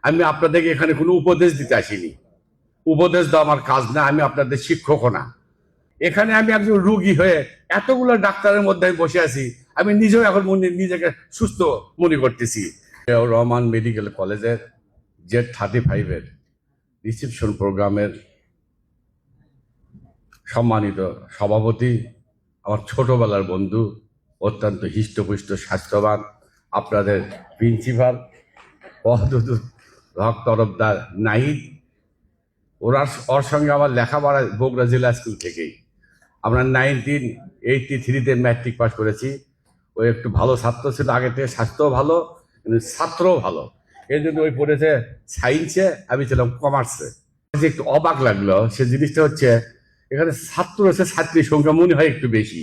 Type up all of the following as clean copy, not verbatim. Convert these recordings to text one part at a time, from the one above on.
আমি আপনাদেরকে এখানে কোনো উপদেশ দিতে আসিনি। উপদেশ দেওয়া আমার কাজ না, আমি আপনাদের শিক্ষকও না। এখানে আমি একজন রুগী হয়ে এতগুলো ডাক্তারের মধ্যে আমি বসে আছি, আমি নিজেও এখন নিজেকে সুস্থ মনে করতেছি। রহমান মেডিকেল কলেজের Z35-এর রিসেপশন প্রোগ্রামের সম্মানিত সভাপতি, আমার ছোটবেলার বন্ধু, অত্যন্ত হৃষ্টপুষ্ট স্বাস্থ্যবান আপনাদের প্রিন্সিপাল পদদূত হক তরফদার নাহিদ, ওর সঙ্গে আমার লেখাপড়া বগুড়া জেলা স্কুল থেকেই। আমরা 1983-তে ম্যাট্রিক পাস করেছি। ওই একটু ভালো ছাত্র ছিল, আগে থেকে স্বাস্থ্যও ভালো, কিন্তু ছাত্রও ভালো। এই জন্য ওই পড়েছে সায়েন্সে, আমি ছিলাম কমার্সে। যে একটু অবাক লাগলো সে জিনিসটা হচ্ছে, এখানে ছাত্র হচ্ছে ছাত্রীর সংখ্যা মনে হয় একটু বেশি।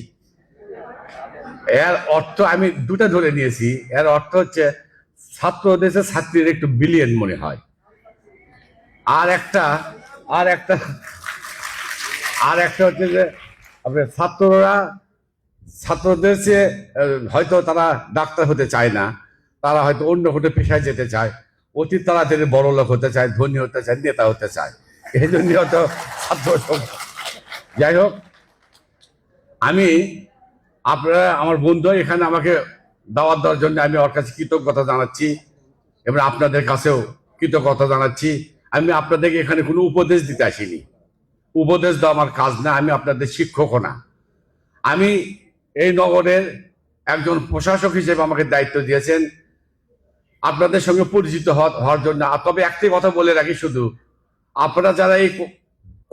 এর অর্থ আমি দুটা ধরে নিয়েছি। এর অর্থ হচ্ছে ছাত্র দেশে ছাত্রীর একটু বিলিয়ন মনে হয়। আর একটা আর একটা আর একটা হচ্ছে যে আপনার ছাত্রদের চেয়ে হয়তো তারা ডাক্তার হতে চায় না, তারা হয়তো অন্য কোনো পেশায় যেতে চায়, অতি তাড়াতাড়ি বড় লোক হতে চায়, ধনী হতে চায়, নেতা হতে চায়। এই জন্য হয়তো ছাত্র সংখ্যা। যাই হোক, আমি আপনারা আমার বন্ধু এখানে আমাকে দাওয়াত দেওয়ার জন্য আমি ওর কাছে কৃতজ্ঞতা জানাচ্ছি এবং আপনাদের কাছেও কৃতজ্ঞতা জানাচ্ছি। আমি আপনাদেরকে এখানে কোনো উপদেশ দিতে আসিনি। উপদেশ দেওয়া আমার কাজ না, আমি আপনাদের শিক্ষকও না। আমি এই নগরের একজন প্রশাসক হিসেবে আমাকে দায়িত্ব দিয়েছেন আপনাদের সঙ্গে পরিচিত হওয়ার জন্য। তবে একটি কথা বলে রাখি, শুধু আপনারা যারা এই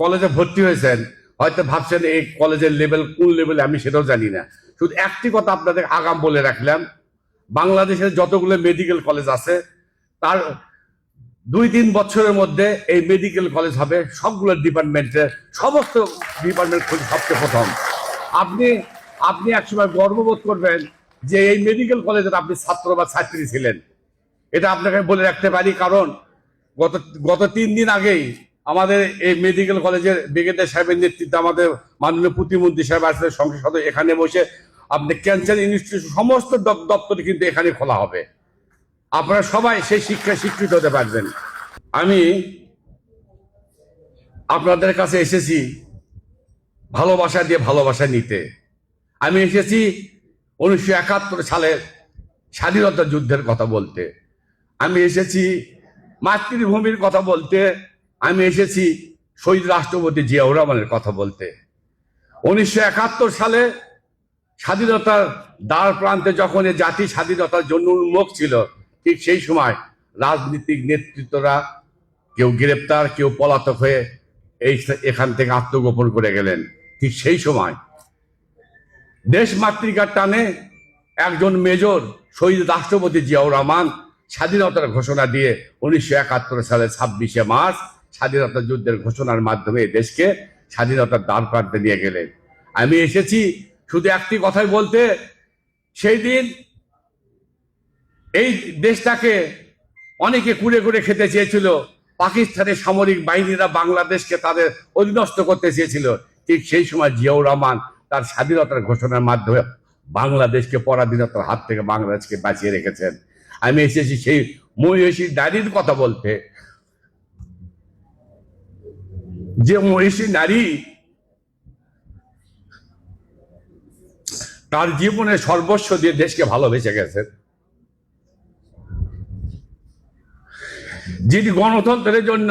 কলেজে ভর্তি হয়েছেন হয়তো ভাবছেন এই কলেজের লেভেল কোন লেভেলে, আমি সেটাও জানি না। শুধু একটি কথা আপনাদের আগাম বলে রাখলাম, বাংলাদেশের যতগুলো মেডিকেল কলেজ আছে তার 2-3 বছরের মধ্যে এই মেডিকেল কলেজ হবে সবগুলো ডিপার্টমেন্টের, সমস্ত ডিপার্টমেন্ট সবচেয়ে প্রথম। আপনি আপনি একসময় গর্ববোধ করবেন যে এই মেডিকেল কলেজের আপনি ছাত্র বা ছাত্রী ছিলেন। এটা আপনাকে বলে রাখতে পারি, কারণ গত 3 দিন আগেই আমাদের এই মেডিকেল কলেজের ব্রিগেডিয়ার সাহেবের নেতৃত্বে আমাদের মাননীয় প্রতিমন্ত্রী সাহেব আসলে সংসদ সদস্য এখানে বসে আপনি ক্যান্সার ইনস্টিটিউট সমস্ত দপ্তর কিন্তু এখানে খোলা হবে। আপনারা সবাই সেই শিক্ষায় শিক্ষিত হতে পারবেন। আমি আপনাদের কাছে এসেছি ভালোবাসা দিয়ে ভালোবাসা নিতে। আমি এসেছি 1971 সালের স্বাধীনতা যুদ্ধের কথা বলতে, আমি এসেছি মাতৃভূমির কথা বলতে, আমি এসেছি শহীদ রাষ্ট্রপতি জিয়াউর রহমানের কথা বলতে। 1971 সালে স্বাধীনতার দ্বার প্রান্তে যখন এই জাতি স্বাধীনতার জন্য উন্মুখ ছিল, ঠিক সেই সময় রাজনীতিক নেতৃত্বরা কেউ গ্রেপ্তার, কেউ পলাতক হয়ে এখান থেকে আত্মগোপন করে গেলেন। ঠিক সেই সময় দেশ মাতৃকার টানে একজন মেজর শহীদ রাষ্ট্রপতি জিয়াউর রহমান স্বাধীনতার ঘোষণা দিয়ে 1971 সালের 26শে মার্চ স্বাধীনতা যুদ্ধের ঘোষণার মাধ্যমে দেশকে স্বাধীনতার দ্বার প্রান্তে নিয়ে গেলেন। আমি এসেছি শুধু একটি কথাই বলতে, সেই দিন এই দেশটাকে অনেকে কুড়ে কুড়ে খেতে চেয়েছিল, পাকিস্তানের সামরিক বাহিনীরা বাংলাদেশকে তাদের অধীনস্থ করতে চেয়েছিল। ঠিক সেই সময় জিয়াউর রহমান তার স্বাধীনতার ঘোষণার মাধ্যমে বাংলাদেশকে পরাধীনতার হাত থেকে বাংলাদেশকে বাঁচিয়ে রেখেছেন। আমি এসেছি সেই মহিষী নারীর কথা বলতে, যে মহিষী নারী তার জীবনের সর্বস্ব দিয়ে দেশকে ভালোবেসে গেছেন, যিনি গণতন্ত্রের জন্য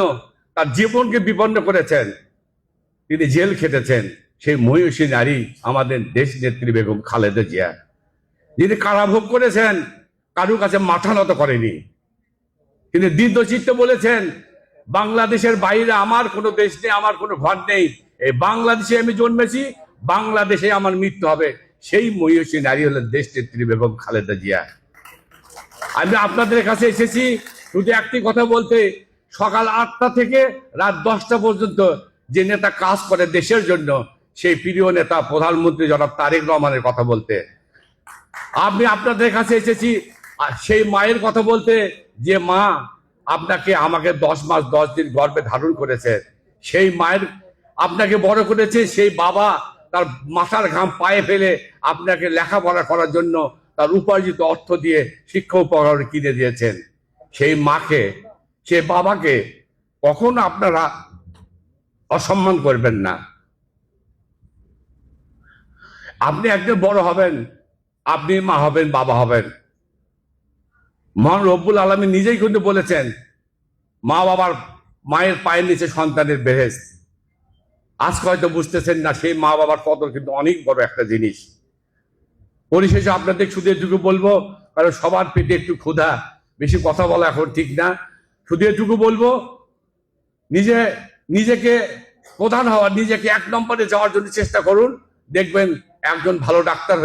তার জীবনকে বিপন্ন করেছেন, তিনি জেল খেটেছেন, সেই মহিষী নারী আমাদের দেশ নেত্রী বেগম খালেদা জিয়া, যিনি কারাভোগ করেছেন, কারুর কাছে মাথা নত করেনি। তিনি দৃঢ়চিত্তে বলেছেন, বাংলাদেশের বাইরে আমার কোনো দেশ নেই, আমার কোনো ঘর নেই, এই বাংলাদেশে আমি জন্মেছি, বাংলাদেশে আমার মৃত্যু হবে। সেই মহিষী নারী হলেন দেশ নেত্রী বেগম খালেদা জিয়া। আমি আপনাদের কাছে এসেছি শুধু একটি কথা বলতে, সকাল 8টা থেকে রাত 10টা পর্যন্ত যে নেতা কাজ করে দেশের জন্য, সেই প্রিয় নেতা প্রধানমন্ত্রী জনাব তারেক রহমানের কথা বলতে। আমি আপনাদের কাছে এসেছি সেই মায়ের কথা বলতে, যে মা আপনাকে আমাকে 10 মাস 10 দিন গর্ভে ধারণ করেছে, সেই মায়ের আপনাকে বড় করেছে, সেই বাবা তার মাথার ঘাম পায়ে ফেলে আপনাকে লেখাপড়া করার জন্য তার উপার্জিত অর্থ দিয়ে শিক্ষা উপকরণ কিনে দিয়েছেন। সেই মাকে সে বাবাকে কখনো আপনারা অসম্মান করবেন না। আপনি একজন বড় হবেন, আপনি মা হবেন, বাবা হবেন। মহান রব্বুল আলামিন নিজেই কিন্তু বলেছেন, মা বাবার মায়ের পায়ের নিচে সন্তানের বেহেশত। আজকে হয়তো বুঝতেছেন না, সেই মা বাবার কদর কিন্তু অনেক বড় একটা জিনিস। পরিশেষে আপনাদের শুধু এটুকু বলবো, কারণ সবার পেটে একটু ক্ষুধা, বেশি কথা বলা এখন ঠিক না। শুধু এটুকু বলবো, নিজেকে প্রধান হওয়ার, নিজেকে এক নম্বরে যাওয়ার জন্য চেষ্টা করুন। দেখবেন একজন ভালো ডাক্তার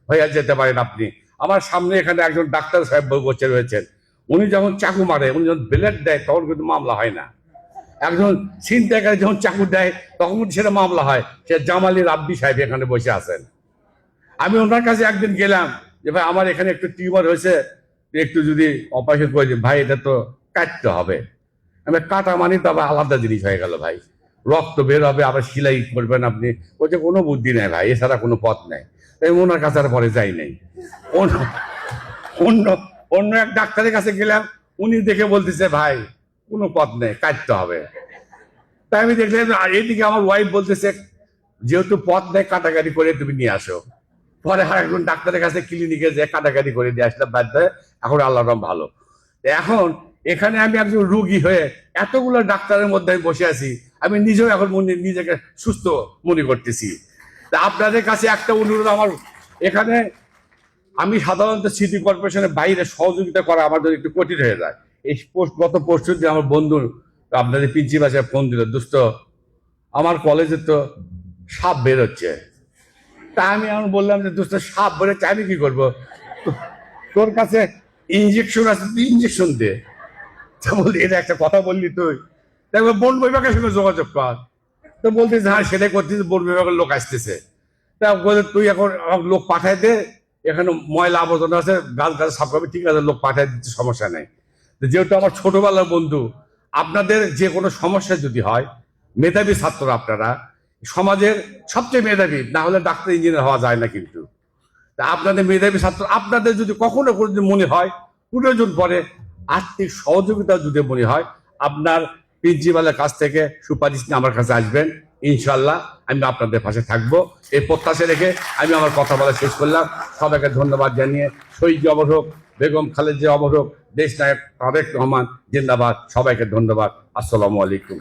হয়ে যেতে পারেন আপনি। আমার সামনে এখানে একজন ডাক্তার সাহেব বসে রয়েছেন। উনি যখন চাকু মারে, উনি যখন ব্লেড দেয়, তখন কিন্তু মামলা হয় না। একজন ছিনতাইকারী যখন চাকু দেয়, তখন সেটা মামলা হয়। সে জামালি রাব্বি সাহেব এখানে বসে আছেন। আমি ওনার কাছে একদিন গেলাম যে ভাই, আমার এখানে একটু টিউমার হয়েছে, একটু যদি অপারেশন করে দিন। ভাই, এটা তো কাটতে হবে। আমি কাটা মানে তো আবার আলাদা জিনিস হয়ে গেল ভাই। রক্ত বের হবে, আবার সেলাই করবেন আপনি, ওই কোনো বুদ্ধি নেই ভাই, এছাড়া কোনো পথ নেই। তাই ওনার কাছে আর পরে যাই নাই। অন্য অন্য এক ডাক্তারের কাছে গেলাম, উনি দেখে বলতেছে ভাই কোনো পথ নেই, কাটতে হবে। তাই আমি দেখলাম এদিকে আমার ওয়াইফ বলতেছে, যেহেতু পথ নেই, কাটাকাটি করে তুমি নিয়ে আসো। পরে আর একজন ডাক্তারের কাছে ক্লিনিকে যে কাটাকাটি করে দিয়ে আসলাম, বাধ্য হয়ে। এখন আল্লাহর রহম ভালো। এখন এখানে আমি একজন রুগী হয়ে এতগুলো ডাক্তারের মধ্যে আমি বসে আছি, আমি নিজেও এখন নিজেকে সুস্থ মনে করতেছি। তা আপনাদের কাছে একটা অনুরোধ আমার, এখানে আমি সাধারণত সিটি কর্পোরেশনের বাইরে সহযোগিতা করা আমার জন্য একটু কঠিন হয়ে যায়। এই গত পরশু দিন আমার বন্ধু আপনাদের প্রিন্সিপাল সাহেব ফোন দিল, দোস্ত আমার কলেজে তো সাপ বেরোচ্ছে। তা আমি এখন বললাম যে দোস্ত, সাপ বেরোচ্ছে, আমি কি করবো? তোর কাছে ইঞ্জেকশন আছে, তুই ইঞ্জেকশন দে। তা বললি, এটা একটা কথা বললি তুই? দেখবো বন বিভাগের সঙ্গে যোগাযোগ কর। তো বলতেছে হ্যাঁ, সেটাই করতেছে, বন বিভাগের লোক আসতেছে। তা বলে তুই এখন লোক পাঠাই দে, এখানে ময়লা আবর্জনা আছে, গাছ গাছ সাফ করবে। ঠিক আছে, লোক পাঠাই দিচ্ছে, সমস্যা নেই। যেহেতু আমার ছোটবেলার বন্ধু, আপনাদের যে কোনো সমস্যা যদি হয়, মেধাবী ছাত্র আপনারা, সমাজের সবচেয়ে মেধাবী, না হলে ডাক্তার ইঞ্জিনিয়ার হওয়া যায় না। কিন্তু আপনাদের মেধাবী ছাত্র, আপনাদের যদি কখনো কোনো মনে হয় প্রয়োজন পড়ে, আর্থিক সহযোগিতা যদি মনে হয়, আপনার প্রিন্সিপালের কাছ থেকে সুপারিশ নিয়ে আমার কাছে আসবেন। ইনশাল্লাহ আমি আপনাদের পাশে থাকবো, এই প্রত্যাশা রেখে আমি আমার কথা বলা শেষ করলাম। সবাইকে ধন্যবাদ জানিয়ে, শহীদ অমর হোক, বেগম খালেদা অমর হোক, দেশ নায়ক তারেক রহমান জিন্দাবাদ। সবাইকে ধন্যবাদ। আসসালামু আলাইকুম।